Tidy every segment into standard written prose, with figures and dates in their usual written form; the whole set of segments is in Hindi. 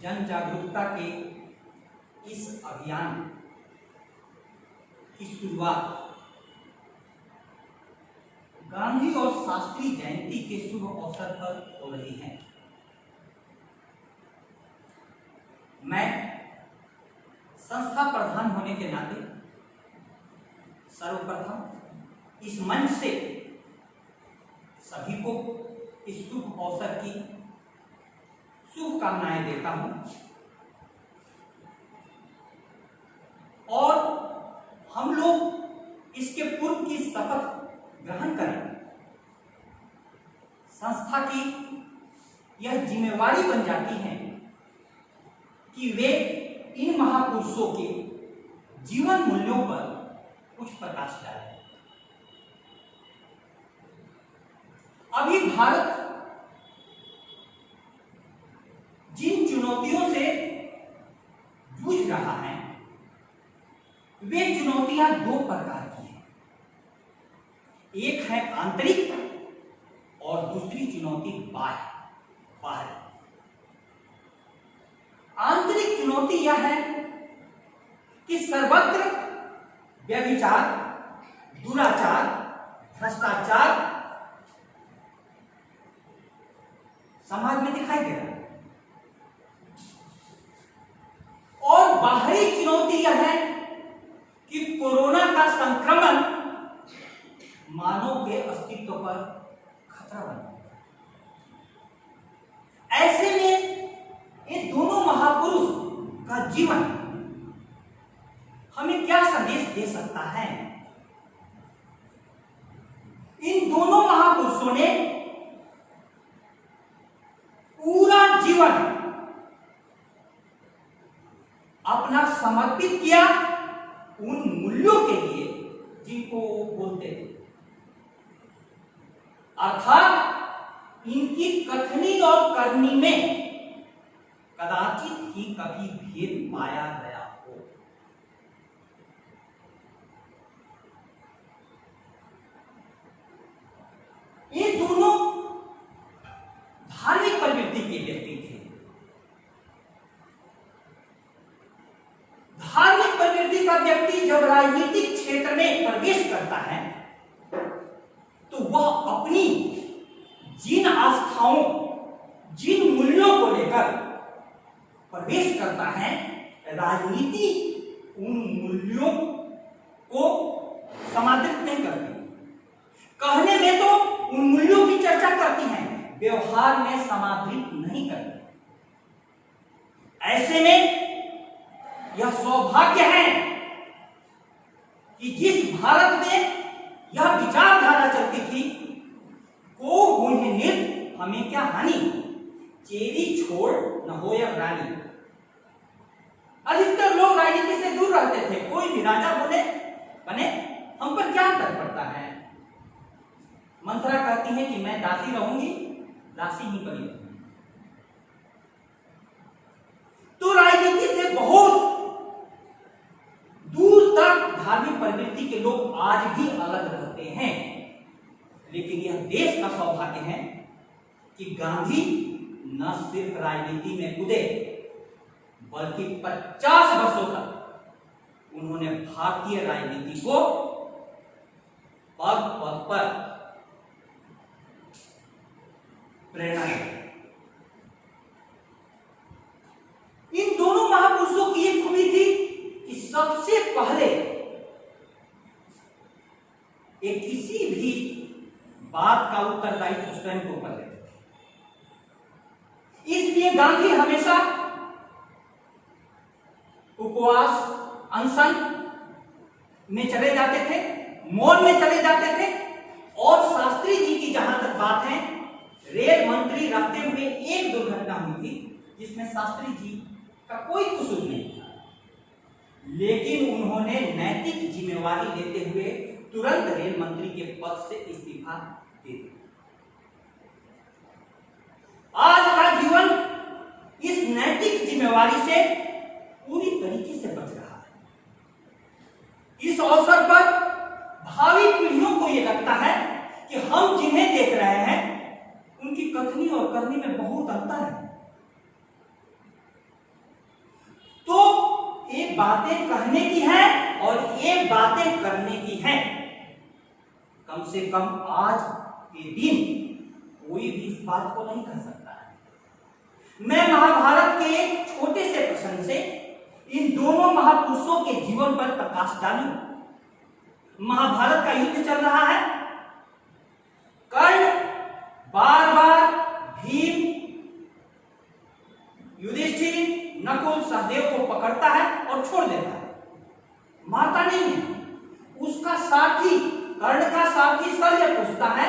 जन जागरूकता के इस अभियान की शुरुआत गांधी और शास्त्री जयंती के शुभ अवसर पर हो रही है। मैं संस्था प्रधान होने के नाते सर्वप्रथम इस मंच से सभी को इस शुभ अवसर की शुभकामनाएं देता हूं और हम लोग इसके पूर्व की शपथ ग्रहण करें। संस्था की यह जिम्मेवारी बन जाती है कि वे इन महापुरुषों के जीवन मूल्यों पर कुछ प्रकाश डालें। अभी भारत जिन चुनौतियों से जूझ रहा है वे चुनौतियां दो प्रकार की हैं। एक है आंतरिक और दूसरी चुनौती बाहर। आंतरिक चुनौती यह है कि सर्वत्र व्यभिचार, दुराचार, भ्रष्टाचार समाज में दिखाई दे रहा है और बाहरी चुनौती यह है कि कोरोना का संक्रमण मानव के अस्तित्व पर खतरा बन गया। ऐसे में ये दोनों महापुरुष का जीवन हमें क्या संदेश दे सकता है? इन दोनों महापुरुषों ने पूरा जीवन अपना समर्पित किया उन मूल्यों के लिए जिनको वो बोलते थे, अर्थात इनकी कथनी और करनी में कदाचित ही कभी भेद पाया गया हो। ये दोनों धार्मिक प्रवृत्ति के व्यक्ति थे। धार्मिक प्रवृत्ति का व्यक्ति जब राजनीतिक क्षेत्र में प्रवेश करता है तो वह अपनी जिन आस्थाओं, जिन मूल्यों को लेकर प्रवेश करता है, राजनीति उन मूल्यों को समादृत नहीं करती। कहने में तो उन मूल्यों की चर्चा करती है, व्यवहार में समादृत नहीं करती। ऐसे में यह सौभाग्य है कि जिस भारत में यह विचारधारा चलती थी, को उन्हें निर हमें क्या हानि, चेरी छोड़ न हो या रानी। अधिकतर लोग राजनीति से दूर रहते थे। कोई भी राजा बने हम पर क्या असर पड़ता है। मंथरा कहती है कि मैं दासी रहूंगी, दासी ही बनी रहूंगी। तो राजनीति से बहुत दूर तक धार्मिक प्रवृत्ति के लोग आज भी अलग रहते हैं। लेकिन यह देश का सौभाग्य है कि गांधी न सिर्फ राजनीति में कूदे बल्कि 50 वर्षों तक उन्होंने भारतीय राजनीति को पग पग पर प्रेरणा दी। इन दोनों महापुरुषों की एक खूबी थी कि सबसे पहले ये किसी भी बात का उत्तरदायित्व स्वयं को कर लेते थे। इसलिए गांधी हमेशा उपवास, अनशन में चले जाते थे, मौन में चले जाते थे। और शास्त्री जी की जहां तक बात है, रेल मंत्री रहते हुए एक दुर्घटना हुई थी जिसमें शास्त्री जी का कोई कसूर नहीं था, लेकिन उन्होंने नैतिक जिम्मेवारी लेते हुए तुरंत रेल मंत्री के पद से इस्तीफा दे दिया। आज का जीवन इस नैतिक जिम्मेवारी से पूरी तरीके से बच रहा है। इस अवसर पर भावी पीढ़ियों को यह लगता है कि हम जिन्हें देख रहे हैं उनकी कथनी और करनी में बहुत अंतर है। बातें कहने की हैं और एक बातें करने की हैं। कम से कम आज के दिन कोई भी इस बात को नहीं कह सकता है। मैं महाभारत के एक छोटे से प्रसंग से इन दोनों महापुरुषों के जीवन पर प्रकाश डालूं। महाभारत का युद्ध चल रहा है। कर्ण बार बार भीम, युधिष्ठिर, नकुल, सहदेव को पकड़ता है और छोड़ देता है, मारता नहीं है। उसका साथी, कर्ण का साथी शल्य पूछता है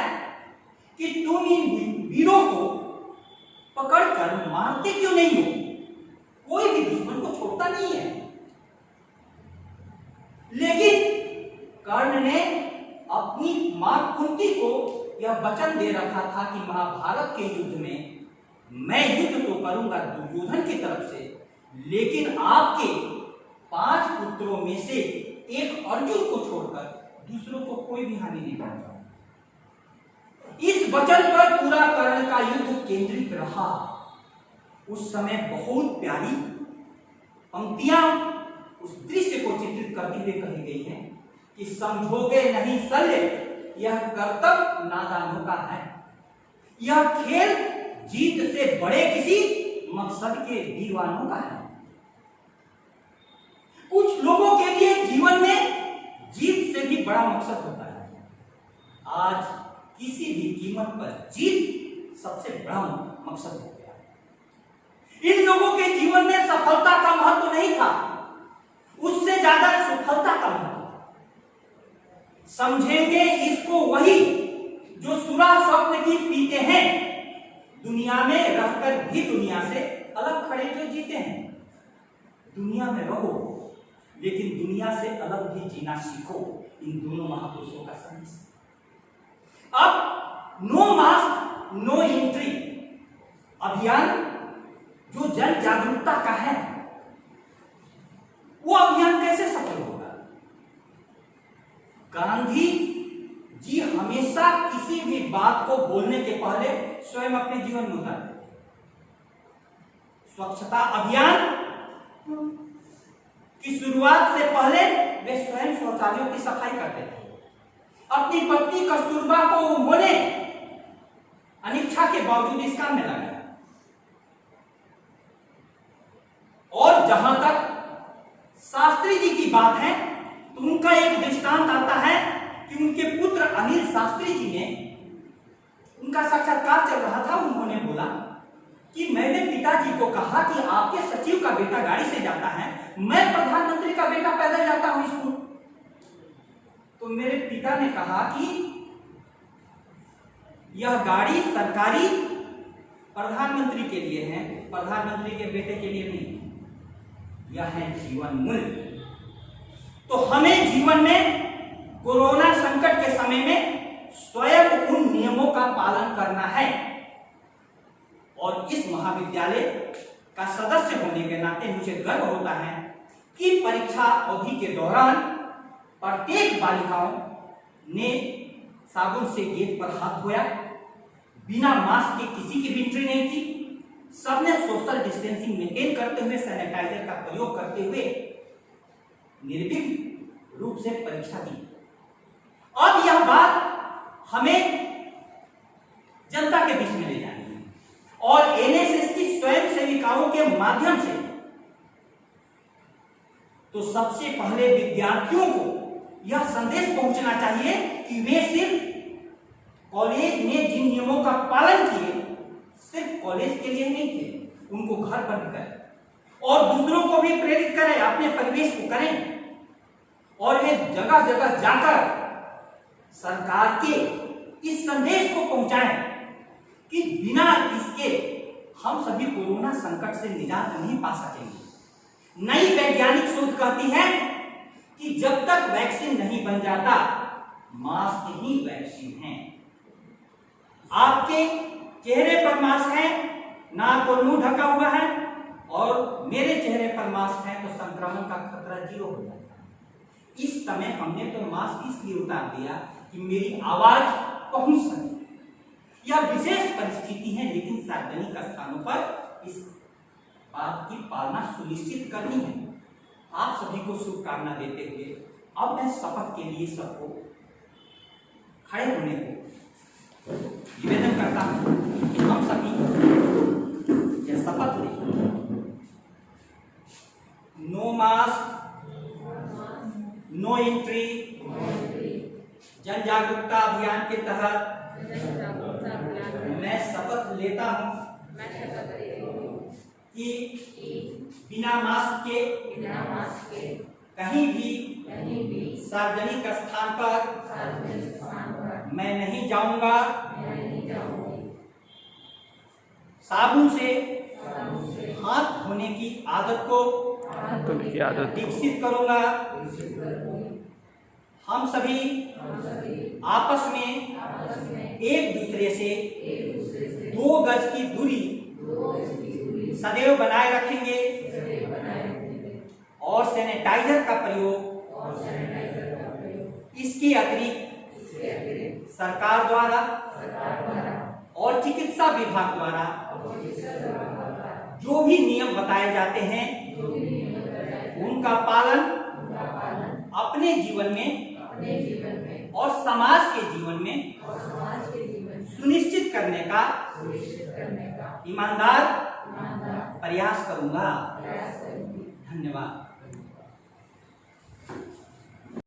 कि तुम इन वीरों को पकड़कर मारते क्यों नहीं हो? कोई भी दुश्मन को छोड़ता नहीं है। लेकिन कर्ण ने अपनी मां कुंती को यह वचन दे रखा था कि महाभारत के युद्ध में मैं युद्ध तो करूंगा दुर्योधन की तरफ से, लेकिन आपके 5 पुत्रों में से एक अर्जुन को छोड़कर दूसरों को कोई भी हानि नहीं पहुंचाऊंगा। इस वचन पर पूरा कर्ण का युद्ध केंद्रित रहा। उस समय बहुत प्यारी पंक्तियां उस दृश्य को चित्रित करते हुए कही गई हैं कि समझोगे नहीं शल्य, यह कर्तव्य नादानों का है। यह खेल जीत से बड़े किसी मकसद के दीवानों का है। कुछ लोगों के लिए जीवन में जीत से भी बड़ा मकसद होता है। आज किसी भी कीमत पर जीत सबसे बड़ा मकसद हो गया है। इन लोगों के जीवन में सफलता का महत्व नहीं था, उससे ज्यादा सफलता का महत्व। समझेंगे इसको वही जो सुरा स्वप्न की पीते हैं, दुनिया में रहकर भी दुनिया से अलग खड़े जो जीते हैं। दुनिया में रहो लेकिन दुनिया से अलग भी जीना सीखो। इन दोनों महापुरुषों का संदेश। अब नो मास्क नो एंट्री अभियान जो जन जागरूकता का है, वो अभियान कैसे सफल होगा? गांधी जी हमेशा किसी भी बात को बोलने के पहले स्वयं अपने जीवन में उतारते। स्वच्छता अभियान की शुरुआत से पहले वे स्वयं शौचालयों की सफाई करते थे। अपनी पत्नी कस्तूरबा को उन्होंने अनिच्छा के बावजूद इस काम में लगाया। और जहां तक शास्त्री जी की बात है तो उनका एक दृष्टांत आता है कि उनके पुत्र अनिल शास्त्री जी ने, उनका साक्षात्कार चल रहा था, उन्होंने बोला कि मैंने पिताजी को कहा कि आपके सचिव का बेटा गाड़ी से जाता है, मैं प्रधानमंत्री का बेटा पैदल जाता हूं स्कूल। तो मेरे पिता ने कहा कि यह गाड़ी सरकारी प्रधानमंत्री के लिए है, प्रधानमंत्री के बेटे के लिए नहीं। यह है जीवन मूल्य। तो हमें जीवन में कोरोना संकट के समय में स्वयं उन नियमों का पालन करना है। और इस महाविद्यालय का सदस्य होने के नाते मुझे गर्व होता है कि परीक्षा अवधि के दौरान प्रत्येक बालिकाओं ने साबुन से गेट पर हाथ धोया, बिना मास्क के किसी की भी एंट्री नहीं थी। सबने सोशल डिस्टेंसिंग मेंटेन करते हुए, सैनिटाइजर का प्रयोग करते हुए निर्विघ्न रूप से परीक्षा दी। अब यह बात हमें जनता के बीच में ले जानी है और एनएसएस की स्वयं सेविकाओं के माध्यम से तो सबसे पहले विद्यार्थियों को यह संदेश पहुंचना चाहिए कि वे सिर्फ कॉलेज में जिन नियमों का पालन किए, सिर्फ कॉलेज के लिए नहीं थे, उनको घर पर भी करें और दूसरों को भी प्रेरित करें, अपने परिवेश को करें। और वे जगह जगह जाकर सरकार के इस संदेश को पहुंचाएं कि बिना इसके हम सभी कोरोना संकट से निजात नहीं पा सकेंगे। नई वैज्ञानिक शोध कहती है कि जब तक वैक्सीन नहीं बन जाता, मास्क ही वैक्सीन है। आपके चेहरे पर मास्क है, नाक और मुंह ढका हुआ है, और मेरे चेहरे पर मास्क है तो संक्रमण का खतरा 0 हो जाता है। इस समय हमने तो मास्क इसलिए उतार दिया कि मेरी आवाज पहुंच सके। यह विशेष परिस्थिति है, लेकिन सार्वजनिक स्थानों पर इस बात की पालना सुनिश्चित करनी है। आप सभी को शुभकामना देते हुए अब मैं शपथ के लिए सबको खड़े होने को निवेदन करता हूं कि हम सभी यह शपथ लें। नो मास्क, नो एंट्री जन जागरूकता अभियान के तहत मैं शपथ लेता हूं कि बिना मास्क के कहीं भी सार्वजनिक स्थान पर मैं नहीं जाऊंगा। साबुन से हाथ धोने की आदत को विकसित करूंगा। हम सभी आपस में एक दूसरे से 2 गज की दूरी सदैव बनाए रखेंगे और सैनिटाइजर का प्रयोग इसके अतिरिक्त सरकार द्वारा और चिकित्सा विभाग द्वारा जो भी नियम बताए जाते हैं उनका पालन अपने जीवन में और समाज के जीवन में सुनिश्चित करने का ईमानदार प्रयास करूंगा। धन्यवाद।